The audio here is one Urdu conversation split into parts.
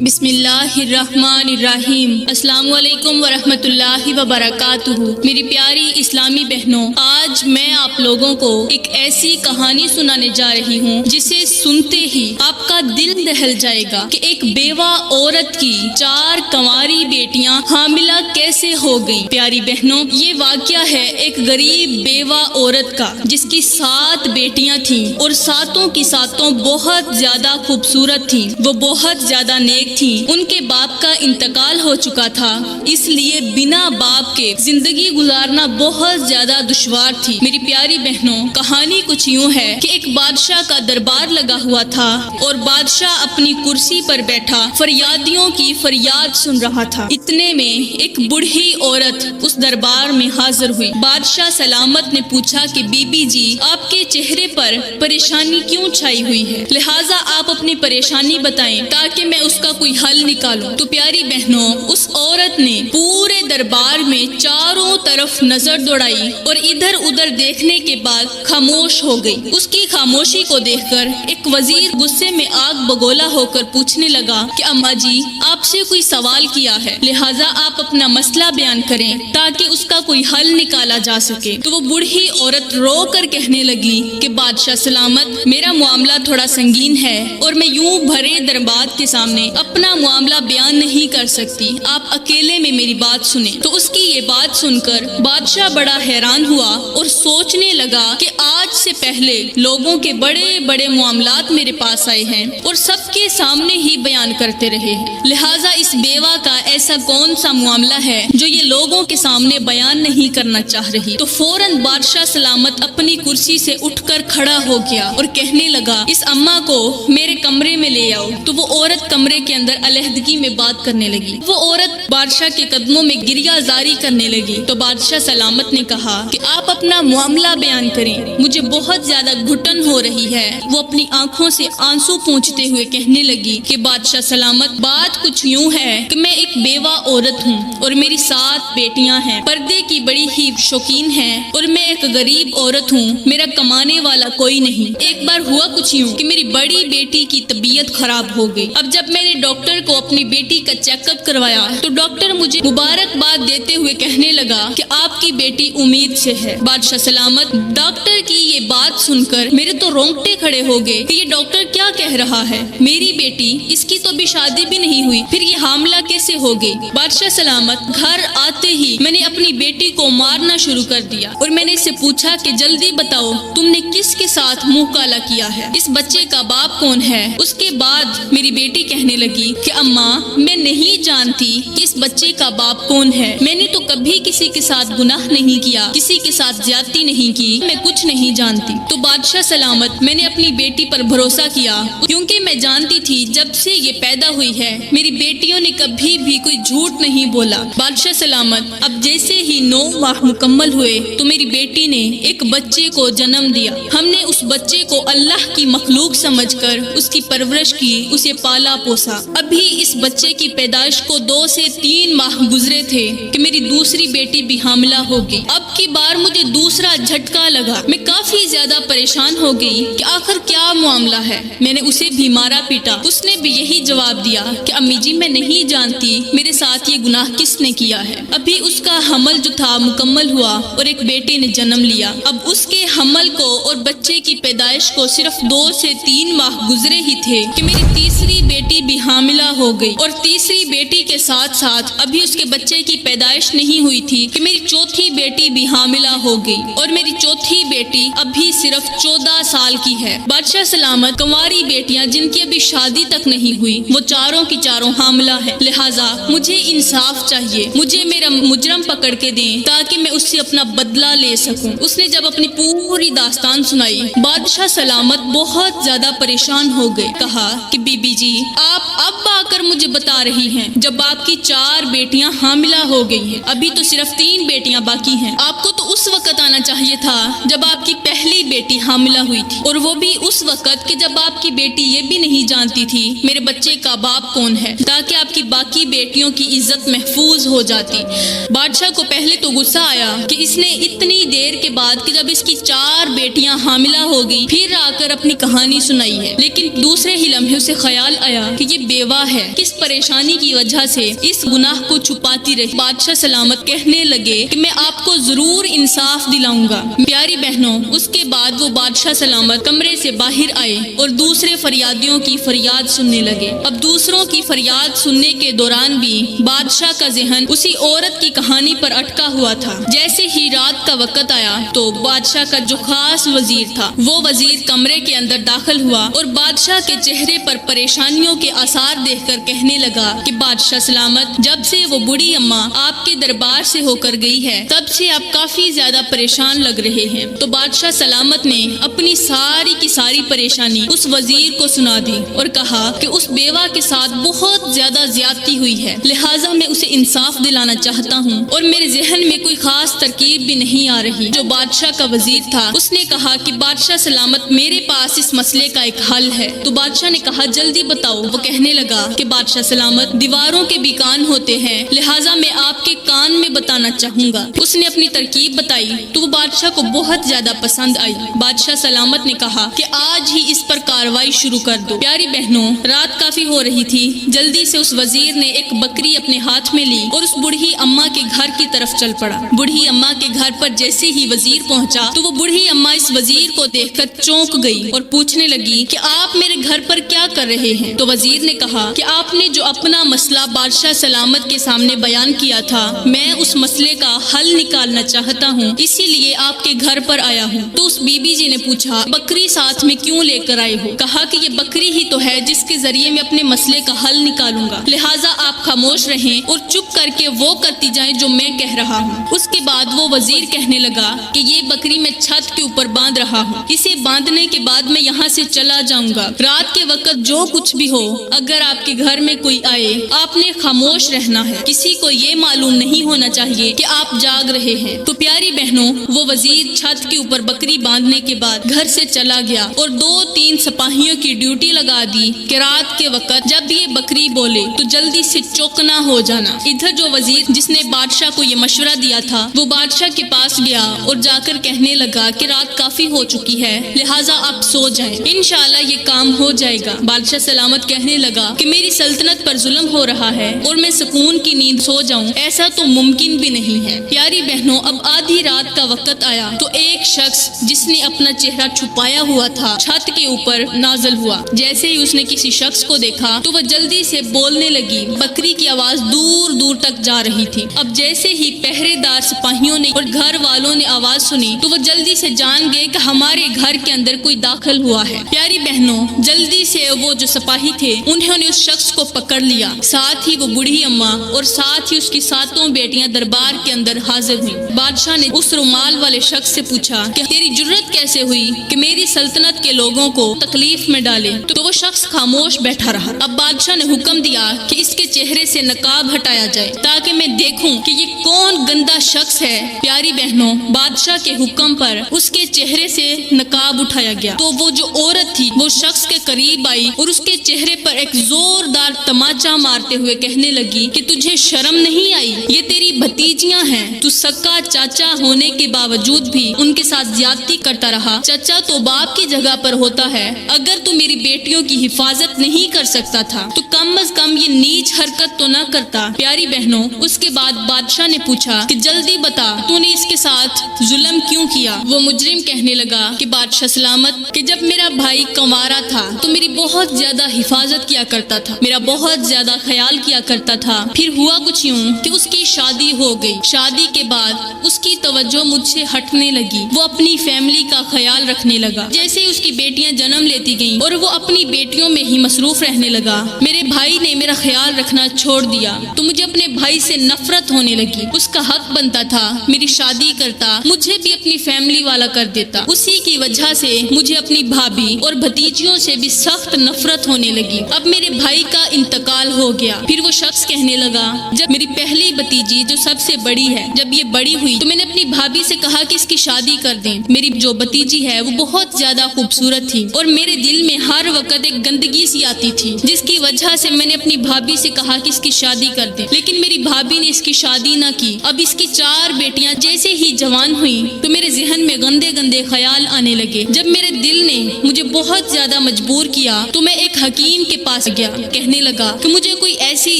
بسم اللہ الرحمن الرحیم۔ السلام علیکم ورحمۃ اللہ وبرکاتہ۔ میری پیاری اسلامی بہنوں، آج میں آپ لوگوں کو ایک ایسی کہانی سنانے جا رہی ہوں جسے سنتے ہی آپ کا دل دہل جائے گا کہ ایک بیوہ عورت کی 4 کنواری بیٹیاں حاملہ کیسے ہو گئیں۔ پیاری بہنوں، یہ واقعہ ہے ایک غریب بیوہ عورت کا جس کی 7 بیٹیاں تھیں اور 7 کی 7 بہت زیادہ خوبصورت تھیں، وہ بہت زیادہ نیک تھیں۔ ان کے باپ کا انتقال ہو چکا تھا، اس لیے بنا باپ کے زندگی گزارنا بہت زیادہ دشوار تھی۔ میری پیاری بہنوں، کہانی کچھ یوں ہے کہ ایک بادشاہ کا دربار لگا ہوا تھا اور بادشاہ اپنی کرسی پر بیٹھا فریادیوں کی فریاد سن رہا تھا۔ اتنے میں ایک بوڑھی عورت اس دربار میں حاضر ہوئی۔ بادشاہ سلامت نے پوچھا کہ بی بی جی، آپ کے چہرے پر پریشانی کیوں چھائی ہوئی ہے؟ لہٰذا آپ اپنی پریشانی بتائیں تاکہ میں اس کا کوئی حل نکالوں۔ تو پیاری بہنوں، اس عورت نے پورے دربار میں چاروں طرف نظر دوڑائی اور ادھر ادھر دیکھنے کے بعد خاموش ہو گئی۔ اس کی خاموشی کو دیکھ کر ایک وزیر غصے میں آگ بگولا ہو کر پوچھنے لگا کہ اماں جی، آپ سے کوئی سوال کیا ہے، لہٰذا آپ اپنا مسئلہ بیان کریں تاکہ اس کا کوئی حل نکالا جا سکے۔ تو وہ بوڑھی عورت رو کر کہنے لگی کہ بادشاہ سلامت، میرا معاملہ تھوڑا سنگین ہے اور میں یوں بھرے دربار کے سامنے اپنا معاملہ بیان نہیں کر سکتی، آپ اکیلے میں میری بات سنیں۔ تو اس کی یہ بات سن کر بادشاہ بڑا حیران ہوا اور سوچنے لگا کہ آج سے پہلے لوگوں کے بڑے بڑے معاملات میرے پاس آئے ہیں اور سب کے سامنے ہی بیان کرتے رہے ہیں، لہٰذا اس بیوہ کا ایسا کون سا معاملہ ہے جو یہ لوگوں کے سامنے بیان نہیں کرنا چاہ رہی؟ تو فوراً بادشاہ سلامت اپنی کرسی سے اٹھ کر کھڑا ہو گیا اور کہنے لگا، اس اماں کو میرے کمرے میں لے آؤ۔ تو وہ عورت کمرے کے اندر علیحدگی میں بات کرنے لگی۔ وہ عورت بادشاہ کے قدموں میں گریہ زاری کرنے لگی۔ تو بادشاہ سلامت نے کہا کہ آپ اپنا معاملہ بیان کریں، مجھے بہت زیادہ گھٹن ہو رہی ہے۔ وہ اپنی آنکھوں سے آنسو پونچھتے ہوئے کہنے لگی کہ بادشاہ سلامت، بات کچھ یوں ہے کہ میں ایک بیوہ عورت ہوں اور میری 7 بیٹیاں ہیں، پردے کی بڑی ہی شوقین ہیں اور میں ایک غریب عورت ہوں، میرا کمانے والا کوئی نہیں۔ ایک بار ہوا کچھ یوں کہ میری بڑی بیٹی کی طبیعت خراب ہو گئی۔ اب جب میں نے ڈاکٹر کو اپنی بیٹی کا چیک اپ کروایا تو ڈاکٹر مجھے مبارکباد دیتے ہوئے کہنے لگا کہ آپ کی بیٹی امید سے ہے۔ بادشاہ سلامت، ڈاکٹر کی یہ بات سن کر میرے تو رونگٹے کھڑے ہو گئے کہ یہ ڈاکٹر کیا کہہ رہا ہے، میری بیٹی، اس کی تو ابھی شادی بھی نہیں ہوئی، پھر یہ حاملہ کیسے ہو گئی؟ بادشاہ سلامت، گھر آتے ہی میں نے اپنی بیٹی کو مارنا شروع کر دیا اور میں نے اس سے پوچھا کہ جلدی بتاؤ تم نے کس کے ساتھ منہ کالا کیا ہے، اس بچے کا باپ کون ہے؟ اس کے بعد میری بیٹی کہنے لگی کہ اماں، میں نہیں جانتی کہ اس بچے کا باپ کون ہے، میں نے تو کبھی کسی کے ساتھ گناہ نہیں کیا، کسی کے ساتھ زیادتی نہیں کی، میں کچھ نہیں جانتی۔ تو بادشاہ سلامت، میں نے اپنی بیٹی پر بھروسہ کیا کیونکہ میں جانتی تھی جب سے یہ پیدا ہوئی ہے میری بیٹیوں نے کبھی بھی کوئی جھوٹ نہیں بولا۔ بادشاہ سلامت، اب جیسے ہی 9 ماہ مکمل ہوئے تو میری بیٹی نے ایک بچے کو جنم دیا۔ ہم نے اس بچے کو اللہ کی مخلوق سمجھ کر اس کی پرورش کی، اسے پالا پوسا۔ ابھی اس بچے کی پیدائش کو 2 سے 3 ماہ گزرے تھے کہ میری دوسری بیٹی بھی حاملہ ہو گئی۔ اب کی بار مجھے دوسرا جھٹکا لگا، میں کافی زیادہ پریشان ہو گئی کہ آخر کیا معاملہ ہے۔ میں نے اسے بھی مارا پیٹا، اس نے بھی یہی جواب دیا کہ امی جی، میں نہیں جانتی میرے ساتھ یہ گناہ کس نے کیا ہے۔ ابھی اس کا حمل جو تھا مکمل ہوا اور ایک بیٹے نے جنم لیا۔ اب اس کے حمل کو اور بچے کی پیدائش کو صرف 2 سے 3 ماہ گزرے ہی تھے کہ میری تیسری بیٹی بھی حاملہ ہو گئی اور تیسری بیٹی کے ساتھ ساتھ ابھی اس کے بچے کی پیدائش نہیں ہوئی تھی کہ میری چوتھی بیٹی بھی حاملہ ہو گئی اور میری چوتھی بیٹی ابھی صرف 14 سال کی ہے۔ بادشاہ سلامت، کنواری بیٹیاں جن کی ابھی شادی تک نہیں ہوئی وہ چاروں کی چاروں حاملہ ہیں، لہٰذا مجھے انصاف چاہیے، مجھے میرا مجرم پکڑ کے دیں تاکہ میں اس سے اپنا بدلہ لے سکوں۔ اس نے جب اپنی پوری داستان سنائی، بادشاہ سلامت بہت زیادہ پریشان ہو گئے۔ کہا کہ بی بی جی، آپ اب آ کر مجھے بتا رہی ہیں جب آپ کی 4 بیٹیاں حاملہ ہو گئی ہیں، ابھی تو صرف 3 بیٹیاں باقی ہیں۔ آپ کو تو اس وقت آنا چاہیے تھا جب آپ کی پہلی بیٹی حاملہ ہوئی تھی، اور وہ بھی اس وقت کہ جب آپ کی بیٹی یہ بھی نہیں جانتی تھی میرے بچے کا باپ کون ہے، تاکہ آپ کی باقی بیٹیوں کی عزت محفوظ ہو جاتی۔ بادشاہ کو پہلے تو غصہ آیا کہ اس نے اتنی دیر کے بعد کہ جب اس کی 4 بیٹیاں حاملہ ہو گئی پھر آ کر اپنی کہانی سنائی ہے، لیکن دوسرے ہی لمحے اسے خیال آیا کہ یہ بیوہ ہے، کس پریشانی کی وجہ سے اس گناہ کو چھپاتی رہی۔ بادشاہ سلامت کہنے لگے کہ میں آپ کو ضرور انصاف دلاؤں گا۔ پیاری بہنوں، اس کے بعد وہ بادشاہ سلامت کمرے سے باہر آئے اور دوسرے فریادیوں کی فریاد سننے لگے۔ اب دوسروں کی فریاد سننے کے دوران بھی بادشاہ کا ذہن اسی عورت کی کہانی پر اٹکا ہوا تھا۔ جیسے ہی رات کا وقت آیا تو بادشاہ کا جو خاص وزیر تھا وہ وزیر کمرے کے اندر داخل ہوا اور بادشاہ کے چہرے پر پریشانیوں کے آثار دیکھ کر کہنے لگا کہ بادشاہ سلامت، جب سے وہ بوڑھی اماں آپ کے دربار سے ہو کر گئی ہے تب سے آپ کافی زیادہ پریشان لگ رہے ہیں۔ تو بادشاہ سلامت نے اپنی ساری کی ساری پریشانی اس وزیر کو سنا دی اور کہا کہ اس بیوہ کے ساتھ بہت زیادہ زیادتی ہوئی ہے، لہٰذا میں اسے انصاف دلانا چاہتا ہوں اور میرے ذہن میں کوئی خاص ترکیب بھی نہیں آ رہی۔ جو بادشاہ کا وزیر تھا اس نے کہا کہ بادشاہ سلامت، میرے پاس اس مسئلے کا ایک حل ہے۔ تو بادشاہ نے کہا جلدی بتاؤ۔ وہ کہنے لگا کہ بادشاہ سلامت، دیواروں کے بھی کان ہوتے ہیں، لہٰذا میں آپ کے کان میں بتانا چاہوں گا۔ اس نے اپنی ترکیب بتائی تو وہ بادشاہ کو بہت زیادہ پسند آئی۔ بادشاہ سلامت نے کہا کہ آج ہی اس پر کارروائی شروع کر دو۔ پیاری بہنوں، رات کافی ہو رہی تھی۔ جلدی سے اس وزیر نے ایک بکری اپنے ہاتھ میں لی اور اس بوڑھی اماں کے گھر کی طرف چل پڑا۔ بوڑھی اماں کے گھر پر جیسے ہی وزیر پہنچا تو وہ بوڑھی اماں اس وزیر کو دیکھ کر چونک گئی اور پوچھنے لگی کہ آپ میرے گھر پر کیا کر رہے ہیں؟ تو وزیر نے کہا کہ آپ نے جو اپنا مسئلہ بادشاہ سلامت کے سامنے بیان کیا تھا، میں اس مسئلے کا حل نکالنا چاہتا ہوں، اسی لیے آپ کے گھر پر آیا ہوں۔ تو اس بی بی جی نے پوچھا بکری ساتھ میں کیوں لے کر آئے ہو؟ کہا کہ یہ بکری ہی تو ہے جس کے ذریعے میں اپنے مسئلے کا حل نکالوں گا، لہٰذا آپ خاموش رہیں اور چپ کر کے وہ کرتی جائیں جو میں کہہ رہا ہوں۔ اس کے بعد وہ وزیر کہنے لگا کہ یہ بکری میں چھت کے اوپر باندھ رہا ہوں، اسے باندھنے کے بعد میں یہاں سے چلا جاؤں گا۔ رات کے وقت جو کچھ بھی ہو، اگر آپ کے گھر میں کوئی آئے آپ نے خاموش رہنا ہے، کسی کو یہ معلوم نہیں ہونا چاہیے کہ آپ جاگ رہے ہیں۔ تو پیاری بہنوں، وہ وزیر چھت کے اوپر بکری باندھنے کے بعد گھر سے چلا گیا اور 2-3 سپاہیوں کی ڈیوٹی لگا دی کہ رات کے وقت جب یہ بکری بولے تو جلدی سے چوکنا ہو جانا۔ ادھر جو وزیر جس نے بادشاہ کو یہ مشورہ دیا تھا وہ بادشاہ کے پاس گیا اور جا کر کہنے لگا کہ رات کافی ہو چکی ہے، لہٰذا آپ سو جائیں، انشاءاللہ یہ کام ہو جائے گا۔ بادشاہ سلامت کہنے لگا کہ میری سلطنت پر ظلم ہو رہا ہے اور میں سکون کی نیند سو جاؤں، ایسا تو ممکن بھی نہیں ہے۔ پیاری بہنوں، اب آدھی رات کا وقت آیا تو ایک شخص جس نے اپنا چہرہ چھپایا ہوا تھا چھت کے اوپر نازل ہوا۔ جیسے ہی اس نے کسی شخص کو دیکھا تو وہ جلدی سے بولنے لگی۔ بکری کی آواز دور دور تک جا رہی تھی۔ اب جیسے ہی پہرے دار سپاہیوں نے اور گھر والوں نے آواز سنی تو وہ جلدی سے جان گئے کہ ہمارے گھر کے اندر کوئی داخل ہوا ہے۔ پیاری بہنوں، جلدی سے وہ جو سپاہی تھے انہوں نے اس شخص کو پکڑ لیا، ساتھ ہی وہ بوڑھی اماں اور ساتھ ہی اس کی 7 بیٹیاں دربار کے اندر حاضر ہوئیں۔ بادشاہ نے اس رومال والے شخص سے پوچھا کہ تیری جرت کیسے ہوئی کہ میری سلطنت کے لوگوں کو تکلیف میں ڈالے؟ تو وہ شخص خاموش بیٹھا رہا۔ اب بادشاہ نے حکم دیا کہ اس کے چہرے سے نقاب ہٹایا جائے تاکہ میں دیکھوں کہ یہ کون گندا شخص ہے۔ پیاری بہنوں، بادشاہ کے حکم پر اس کے چہرے سے نقاب اٹھایا گیا تو وہ جو عورت تھی وہ شخص کے قریب آئی اور اس کے چہرے پر ایک زوردار تماچا مارتے ہوئے کہنے لگی کہ تجھے شرم نہیں آئی؟ یہ تیری بھتیجیاں ہیں، تو سکا چاچا ہونے کے باوجود بھی ان کے ساتھ زیادتی کرتا رہا۔ چچا تو باپ کی جگہ پر ہوتا ہے، اگر تو میری بیٹیوں کی حفاظت نہیں کر سکتا تھا تو کم از کم یہ نیچ حرکت تو نہ کرتا۔ پیاری بہنوں، اس کے بعد بادشاہ نے پوچھا کہ جلدی بتا تو نے اس کے ساتھ ظلم کیوں کیا؟ وہ مجرم کہنے لگا کہ بادشاہ سلامت، کہ جب میرا بھائی کنوارا تھا تو میری بہت زیادہ حفاظت کیا کرتا تھا، میرا بہت زیادہ خیال کیا کرتا تھا۔ پھر ہوا کچھ یوں کہ اس کی شادی ہو گئی، شادی کے بعد اس کی توجہ مجھ سے ہٹنے لگی، وہ اپنی فیملی کا خیال رکھنے لگا۔ جیسے اس کی بیٹیاں جنم لیتی گئیں اور وہ اپنی بیٹیوں میں ہی مصروف رہنے لگا، میرے بھائی نے میرا خیال رکھنا چھوڑ دیا تو مجھے اپنے بھائی سے نفرت ہونے لگی۔ اس کا حق بنتا تھا میری شادی کرتا، مجھے بھی اپنی فیملی والا کر دیتا، اسی کی وجہ سے مجھے اپنی بھابھی اور بھتیجیوں سے بھی سخت نفرت ہونے لگی۔ اب میرے بھائی کا انتقال ہو گیا۔ پھر وہ شخص کہنے لگا، جب میری پہلی بھتیجی جو سب سے بڑی ہے جب یہ بڑی ہوئی تو میں نے اپنی بھابھی سے کہا کہ اس کی شادی کر دیں۔ میری جو بھتیجی ہے وہ بہت زیادہ خوبصورت تھی اور میرے دل میں ہر وقت ایک گندگی سی آتی تھی، جس کی وجہ سے میں نے اپنی بھابھی سے کہا کہ اس کی شادی کر دیں، لیکن میری بھابھی نے اس کی شادی نہ کی۔ اب اس کی 4 بیٹیاں جیسے ہی جوان ہوئیں تو میرے ذہن میں گندے گندے خیال آنے لگے۔ جب میرے دل نے مجھے بہت زیادہ مجبور کیا تو میں ایک حکیم کے پاس گیا، کہنے لگا کہ مجھے کوئی ایسی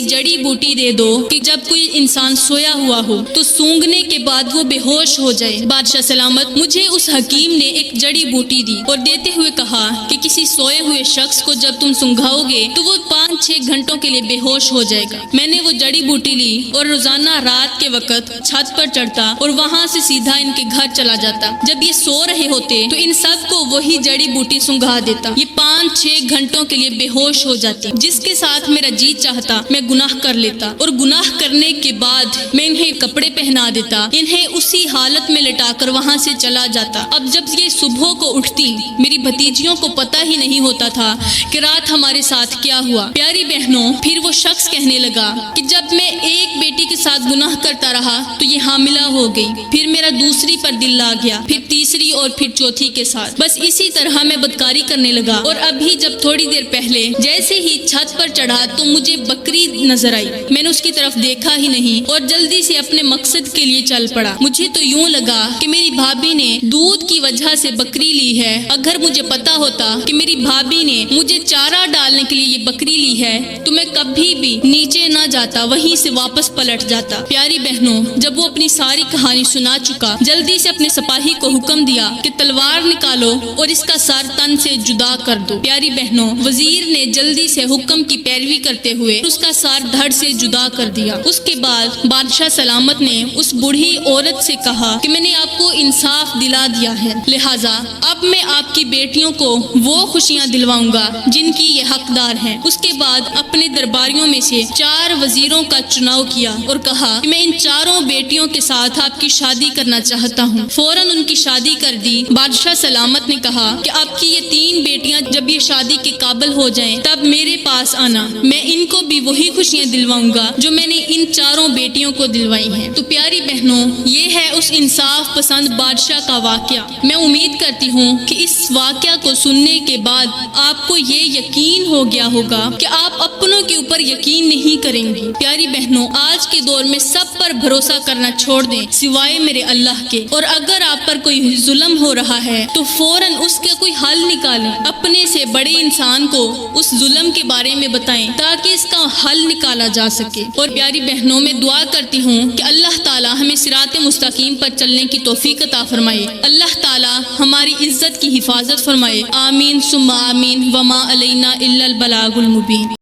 جڑی بوٹی دے دو کہ جب کوئی انسان سویا ہوا ہو تو سونگھنے کے بعد وہ بے ہوش ہو جائے۔ بادشاہ سلامت مجھے اس حکیم نے ایک جڑی بوٹی دی اور دیتے ہوئے کہا کہ کسی سوئے ہوئے شخص کو جب تم سنگھاؤ گے تو وہ 5-6 گھنٹوں کے لیے بے ہوش ہو جائے گا۔ میں نے وہ جڑی بوٹی لی اور روزانہ رات کے وقت چھت پر چڑھتا اور وہاں سے سیدھا ان کے گھر چلا جاتا۔ جب یہ سو رہے ہوتے تو ان سب کو وہی جڑی بوٹی سنگھا دیتا۔ یہ 5-6 گھنٹوں کے لیے بے ہوش ہو جاتی۔ جس کے ساتھ میرا جی چاہتا میں گناہ کر لیتا اور گناہ کرنے کے بعد میں انہیں کپڑے پہنا دیتا، انہیں اسی حالت میں لٹا کر وہاں سے چلا جاتا۔ اب جب یہ صبح کو اٹھتی میری بھتیجیوں کو پتہ ہی نہیں ہوتا تھا کہ رات ہمارے ساتھ کیا ہوا۔ پیاری بہنوں، پھر وہ شخص کہنے لگا کہ جب میں ایک بیٹی کے ساتھ گناہ کرتا رہا تو یہ حاملہ ہو گئی، پھر میرا دوسری پر دل آ گیا، پھر تیسری اور پھر چوتھی کے ساتھ، بس اسی طرح میں بدکاری کرنے لگا۔ اور ابھی جب تھوڑی دیر پہلے جیسے ہی چھت پر چڑھا تو مجھے بکری نظر آئی، میں نے اس کی طرف دیکھا ہی نہیں اور جلدی سے اپنے مقصد کے لیے چل پڑا۔ مجھے تو یوں لگا کہ میری بھابھی نے دودھ کی وجہ سے بکری لی ہے۔ اگر مجھے پتا ہوتا کہ میری بھابھی نے مجھے چارہ ڈالنے کے لیے یہ بکری لی ہے تو میں کبھی بھی نیچے نہ جاتا، وہیں سے واپس پلٹ جاتا۔ پیاری بہنوں، جب وہ اپنی ساری کہانی سنا چکا جلدی سے اپنے سپاہی کو حکم دیا کہ تلوار نکالو اور اس کا سر تن سے جدا کر دو۔ پیاری بہنوں، وزیر نے جلدی سے حکم کی پیروی کرتے ہوئے اس کا سر دھڑ سے جدا کر دیا۔ اس کے بعد بادشاہ سلامت نے اس بوڑھی عورت سے کہا کہ میں نے آپ کو انصاف دلا دیا ہے، لہٰذا اب میں آپ کی بیٹیوں کو وہ خوشیاں دلواؤں گا جن کی یہ حقدار ہیں۔ اس کے بعد اپنے درباریوں میں سے 4 وزیروں کا چناؤ کیا اور کہا کہ میں ان 4 بیٹیوں کے ساتھ آپ کی شادی کرنا چاہتا ہوں۔ فوراً ان کی شادی کر دی۔ بادشاہ سلامت نے کہا کہ آپ کی یہ 3 بیٹیاں جب یہ شادی کے قابل ہو جائیں تب میرے پاس آنا، میں ان کو بھی وہی خوشیاں دلواؤں گا جو میں نے ان 4 بیٹیوں کو دلوائی ہیں۔ تو پیاری بہنوں، یہ ہے اس انصاف پسند بادشاہ کا واقعہ۔ میں امید کرتی ہوں کہ اس واقعہ کو سننے کے بعد آپ کو یہ یقین ہو گیا ہوگا کہ آپ اپنوں کے اوپر یقین نہیں کریں گی۔ پیاری بہنوں، آج کے دور میں سب پر بھروسہ کرنا چھوڑ دیں سوائے میرے اللہ کے، اور اگر آپ پر کوئی ظلم ہو رہا ہے تو فوراً اس کا کوئی حل نکالیں۔ اپنے سے بڑے انسان کو اس ظلم کے بارے میں بتائیں تاکہ اس کا حل نکالا جا سکے۔ اور پیاری بہنوں، میں دعا کرتی ہوں کہ اللہ تعالی ہمیں صراط مستقیم پر چلنے کی توفیق عطا فرمائے۔ اللہ تعالی ہماری عزت کی حفاظت فرمائے۔ آمین ثم آمین، وما علینا الا البلاغ المبین۔